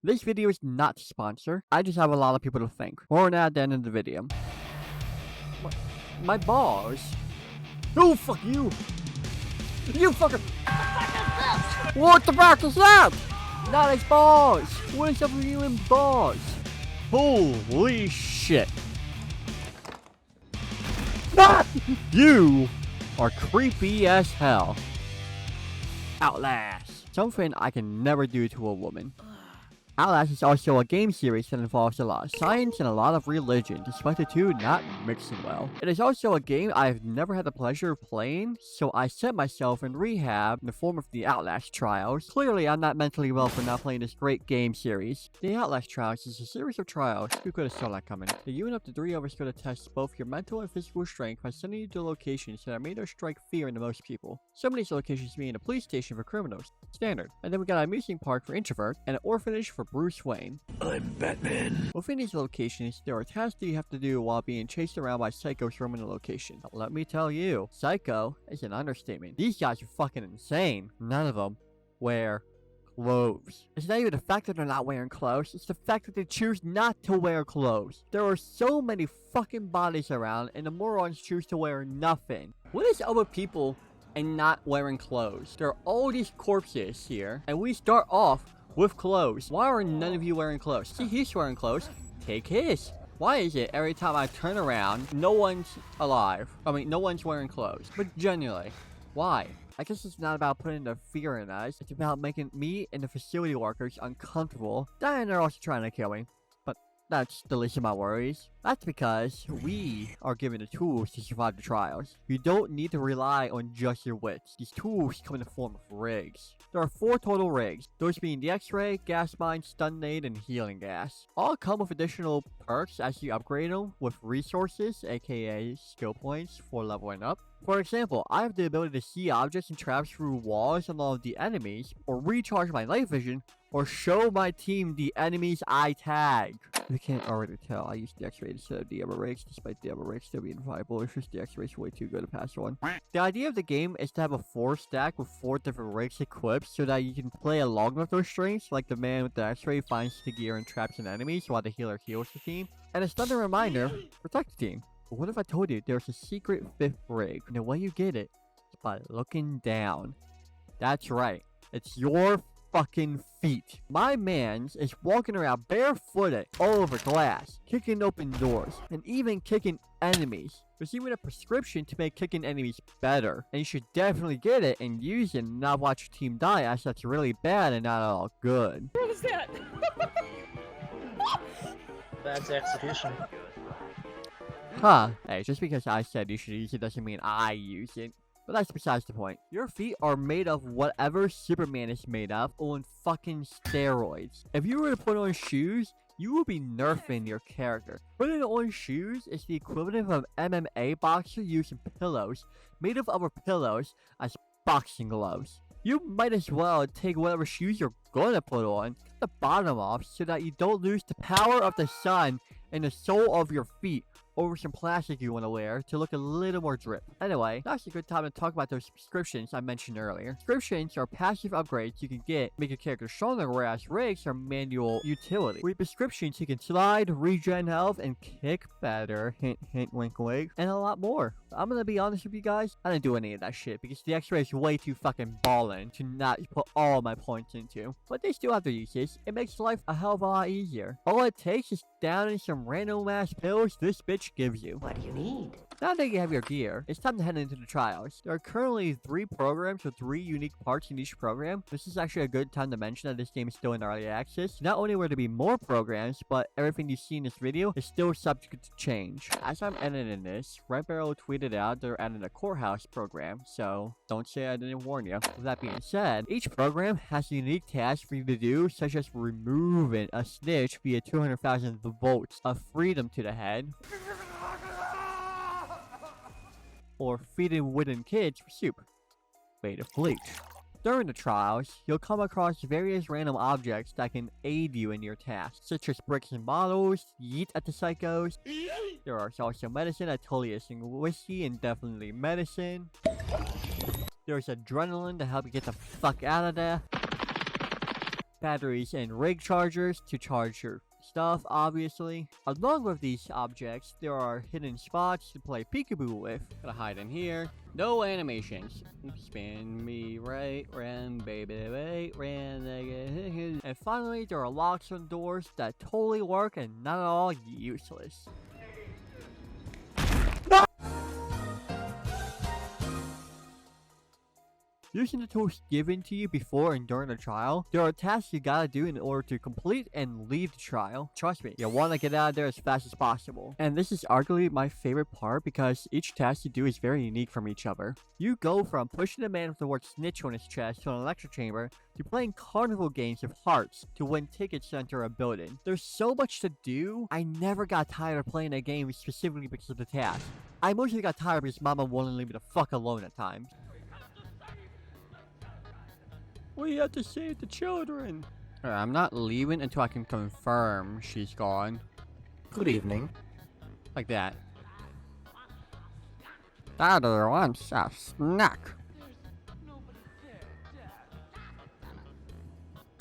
This video is not sponsored. I just have a lot of people to thank. More on that at the end of the video. My balls. Oh, fuck you. You fucker. What the fuck is that? Not his balls. What is up with you and balls? Holy shit. Ah! You are creepy as hell. Outlast. Something I can never do to a woman. Outlast is also a game series that involves a lot of science and a lot of religion, despite the two not mixing well. It is also a game I've never had the pleasure of playing, so I set myself in rehab in the form of the Outlast Trials. Clearly, I'm not mentally well for not playing this great game series. The Outlast Trials is a series of trials. Who could have saw that coming? The you and up to 3 of us go to test both your mental and physical strength by sending you to locations that are made to strike fear into most people. Some of these locations being a police station for criminals, standard. And then we got an amusement park for introverts and an orphanage for Bruce Wayne. I'm Batman. Within these locations, there are tasks that you have to do while being chased around by psychos roaming the location. Now, let me tell you, psycho is an understatement. These guys are fucking insane. None of them wear clothes. It's not even the fact that they're not wearing clothes, it's the fact that they choose not to wear clothes. There are so many fucking bodies around, and the morons choose to wear nothing. What is up with people and not wearing clothes? There are all these corpses here, and we start off with clothes. Why are none of you wearing clothes? See, he's wearing clothes. Take his. Why is it every time I turn around, no one's alive? I mean, no one's wearing clothes. But genuinely, why? I guess it's not about putting the fear in us. It's about making me and the facility workers uncomfortable. And they're also trying to kill me. But that's the least of my worries. That's because we are given the tools to survive the trials. You don't need to rely on just your wits. These tools come in the form of rigs. There are 4 total rigs, those being the X-ray, gas mine, stun nade, and healing gas. All come with additional perks as you upgrade them with resources, aka skill points, for leveling up. For example, I have the ability to see objects and traps through walls along with the enemies, or recharge my night vision, or show my team the enemy's eye tag. If you can't already tell, I used the X-ray instead of the other rigs, despite the other rigs still being viable. It's just the X-ray's way too good to pass on. The idea of the game is to have a 4 stack with 4 different rigs equipped so that you can play along with those strings, like the man with the X-ray finds the gear and traps and enemies while the healer heals the team. And it's another reminder, protect the team. But what if I told you there's a secret 5th rig, and the way you get it is by looking down. That's right, it's your fucking feet. My man's is walking around barefooted all over glass, kicking open doors, and even kicking enemies. There's even a prescription to make kicking enemies better, and you should definitely get it and use it and not watch your team die, as that's really bad and not at all good. What was that? That's execution. Huh. Hey, just because I said you should use it doesn't mean I use it. But that's besides the point. Your feet are made of whatever Superman is made of on fucking steroids. If you were to put on shoes, you will be nerfing your character. Putting on shoes is the equivalent of an MMA boxer using pillows made of other pillows as boxing gloves. You might as well take whatever shoes you're gonna put on, cut the bottom off so that you don't lose the power of the sun in the sole of your feet over some plastic you want to wear to look a little more drip. Anyway, that's a good time to talk about those subscriptions I mentioned earlier. Subscriptions are passive upgrades you can get, make your character stronger, whereas rigs are manual utility. With prescriptions, you can slide, regen health, and kick better, hint hint wink wink, and a lot more. I'm gonna be honest with you guys, I didn't do any of that shit because the X-ray is way too fucking ballin' to not put all my points into. But they still have their uses. It makes life a hell of a lot easier. All it takes is down in some random ass pills this bitch gives you. What do you need? Now that you have your gear, it's time to head into the trials. There are currently 3 programs with 3 unique parts in each program. This is actually a good time to mention that this game is still in early access. Not only will there be more programs, but everything you see in this video is still subject to change. As I'm editing this, Red Barrel tweeted out they're adding a courthouse program, so don't say I didn't warn you. With that being said, each program has a unique task for you to do, such as removing a snitch via 200,000 volts of freedom to the head, or feeding wooden kids for soup made of bleach. During the trials, you'll come across various random objects that can aid you in your tasks, such as bricks and bottles, yeet at the psychos. There are also medicine, Atolius and whiskey, and definitely medicine. There's adrenaline to help you get the fuck out of there. batteries and rig chargers to charge your stuff, obviously. Along with these objects, there are hidden spots to play peekaboo with. Gotta hide in here. No animations. Spin me right, round, baby, right, round. And finally, there are locks on doors that totally work and not at all useless. Using the tools given to you before and during the trial, there are tasks you gotta do in order to complete and leave the trial. Trust me, you wanna get out of there as fast as possible. And this is arguably my favorite part because each task you do is very unique from each other. You go from pushing a man with the word snitch on his chest to an electric chamber, to playing carnival games with hearts to win tickets to enter a building. There's so much to do, I never got tired of playing a game specifically because of the task. I mostly got tired because Mama wouldn't leave me the fuck alone at times. We have to save the children. I'm not leaving until I can confirm she's gone. Good evening. Like that. Daddy wants a snack.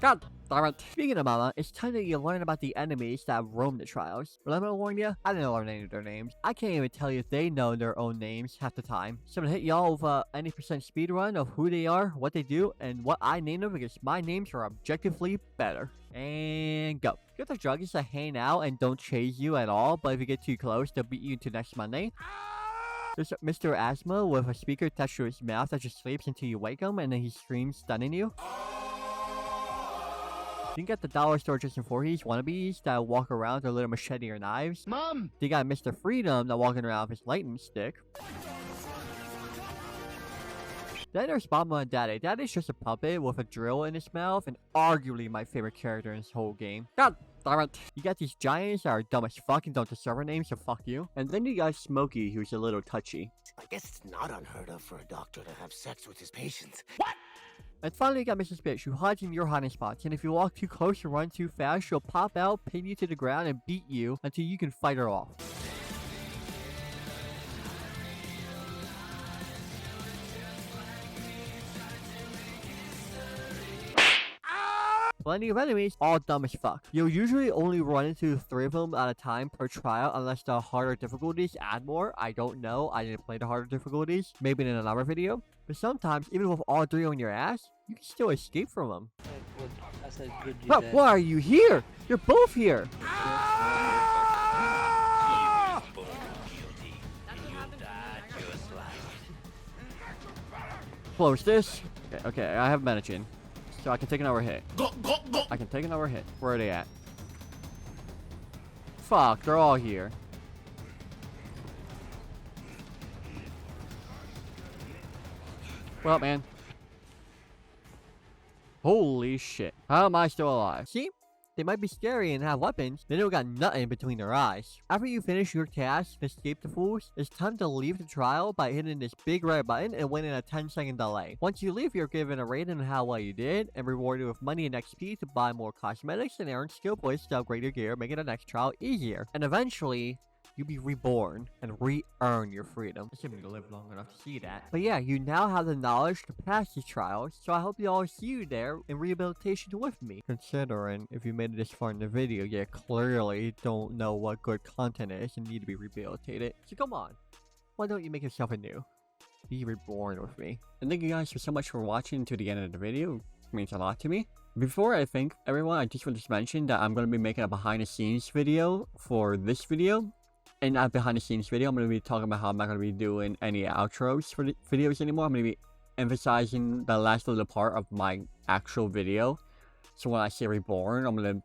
God damn it. Speaking of Mama, it's time that you learn about the enemies that roam the trials. But I'm gonna warn you, I didn't learn any of their names. I can't even tell you if they know their own names half the time. So I'm gonna hit y'all with a any percent speed run of who they are, what they do, and what I named them because my names are objectively better. And go. You have the druggies that hang out and don't chase you at all, but if you get too close, they'll beat you into next Monday. There's Mr. Asthma with a speaker attached to his mouth that just sleeps until you wake him and then he screams, stunning you. You can get the dollar store Justin Voorhees wannabes that walk around with their little machete or knives. Mom! You got Mr. Freedom that walking around with his lightning stick. Then there's Mama and Daddy. Daddy's just a puppet with a drill in his mouth and arguably my favorite character in this whole game. God damn it. You got these giants that are dumb as fuck and don't deserve a name, so fuck you. And then you got Smokey, who's a little touchy. I guess it's not unheard of for a doctor to have sex with his patients. What? And finally, you got Mrs. Bitch, who hides in your hiding spots, and if you walk too close or run too fast, she'll pop out, pin you to the ground, and beat you until you can fight her off. Plenty of enemies, all dumb as fuck. You'll usually only run into 3 of them at a time per trial unless the harder difficulties add more. I don't know, I didn't play the harder difficulties, maybe in another video. But sometimes, even with all 3 on your ass, you can still escape from them. I said good you But did. why are you here? You're both here! Close this. Okay, I have Medicine. So I can take another hit. I can take another hit. Where are they at? Fuck, they're all here. Well, man. Holy shit. How am I still alive? See? They might be scary and have weapons, they don't got nothing between their eyes. After you finish your task and escape the fools, it's time to leave the trial by hitting this big red button and winning a 10-second delay. Once you leave, you're given a rating on how well you did, and rewarded with money and XP to buy more cosmetics and earn skill points to upgrade your gear, making the next trial easier. And eventually, you'll be reborn and re-earn your freedom. Assuming you live long enough to see that. But yeah, you now have the knowledge to pass these trials, so I hope you all see you there in rehabilitation with me. Considering if you made it this far in the video, you clearly don't know what good content is and need to be rehabilitated. So come on, why don't you make yourself anew? Be reborn with me. And thank you guys so much for watching to the end of the video. It means a lot to me. Before I thank everyone, I just want to mention that I'm going to be making a behind the scenes video for this video. In that behind the scenes video, I'm going to be talking about how I'm not going to be doing any outros for the videos anymore. I'm going to be emphasizing the last little part of my actual video. So when I say reborn, I'm going to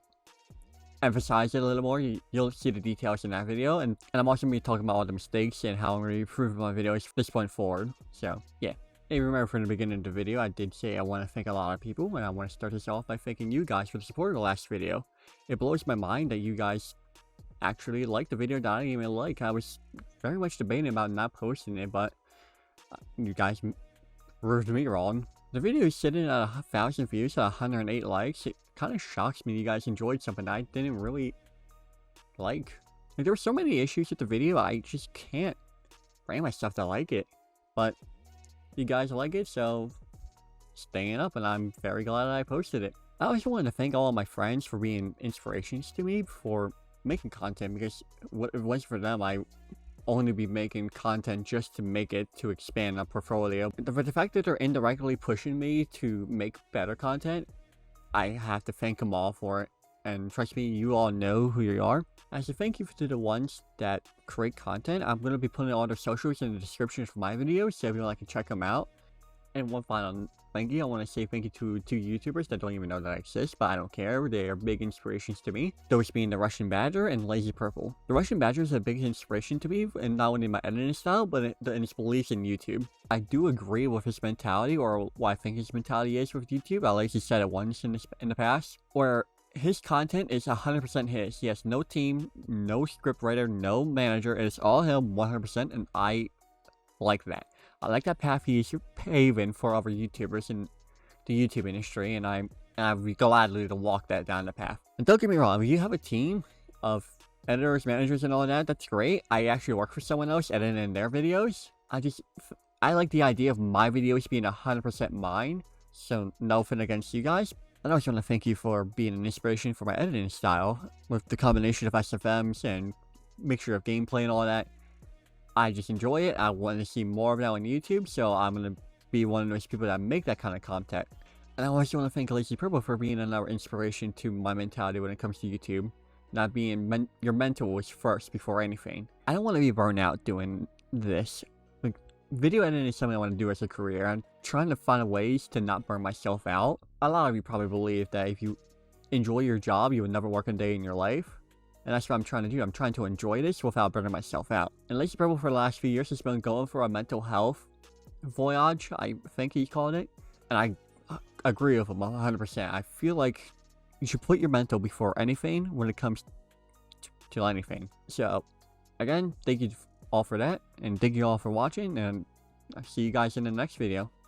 emphasize it a little more. You'll see the details in that video. And I'm also going to be talking about all the mistakes and how I'm going to improve my videos from this point forward. So, yeah. If you remember from the beginning of the video, I did say I want to thank a lot of people. And I want to start this off by thanking you guys for the support of the last video. It blows my mind that you guys actually liked the video that I didn't even like. I was very much debating about not posting it, but you guys proved me wrong. The video is sitting at 1,000 views at 108 likes. It kind of shocks me you guys enjoyed something I didn't really like. There were so many issues with the video, I just can't bring myself to like it. But you guys like it, so staying up, and I'm very glad that I posted it. I also wanted to thank all of my friends for being inspirations to me for making content, because if it wasn't for them, I only be making content just to make it, to expand a portfolio. But the fact that they're indirectly pushing me to make better content, I have to thank them all for it. And trust me, you all know who you are. As a thank you to the ones that create content, I'm going to be putting all their socials in the description for my videos so everyone can check them out. And one final thank you, I want to say thank you to two YouTubers that don't even know that I exist, but I don't care. They are big inspirations to me. Those being the Russian Badger and Lazy Purple. The Russian Badger is a big inspiration to me, and not only my editing style, but in his beliefs in YouTube. I do agree with his mentality, or what I think his mentality is with YouTube. I like to said it once in the past, where his content is 100% his. He has no team, no scriptwriter, no manager. It is all him 100%, and I like that. I like that path he's paving for other YouTubers in the YouTube industry, and I'd be gladly to walk that down the path. And don't get me wrong, if you have a team of editors, managers, and all that, that's great. I actually work for someone else editing their videos. I like the idea of my videos being 100% mine, so nothing against you guys. And I also want to thank you for being an inspiration for my editing style, with the combination of SFMs and mixture of gameplay and all that. I just enjoy it. I want to see more of that on YouTube, so I'm going to be one of those people that make that kind of content. And I also want to thank Lazy Purple for being another inspiration to my mentality when it comes to YouTube. Not being your mental is first before anything. I don't want to be burned out doing this. Like, video editing is something I want to do as a career. I'm trying to find ways to not burn myself out. A lot of you probably believe that if you enjoy your job, you would never work a day in your life. And that's what I'm trying to do. I'm trying to enjoy this without burning myself out. And Lazy Purple for the last few years has been going for a mental health voyage, I think he called it. And I agree with him 100%. I feel like you should put your mental before anything when it comes to anything. So, again, thank you all for that. And thank you all for watching. And I'll see you guys in the next video.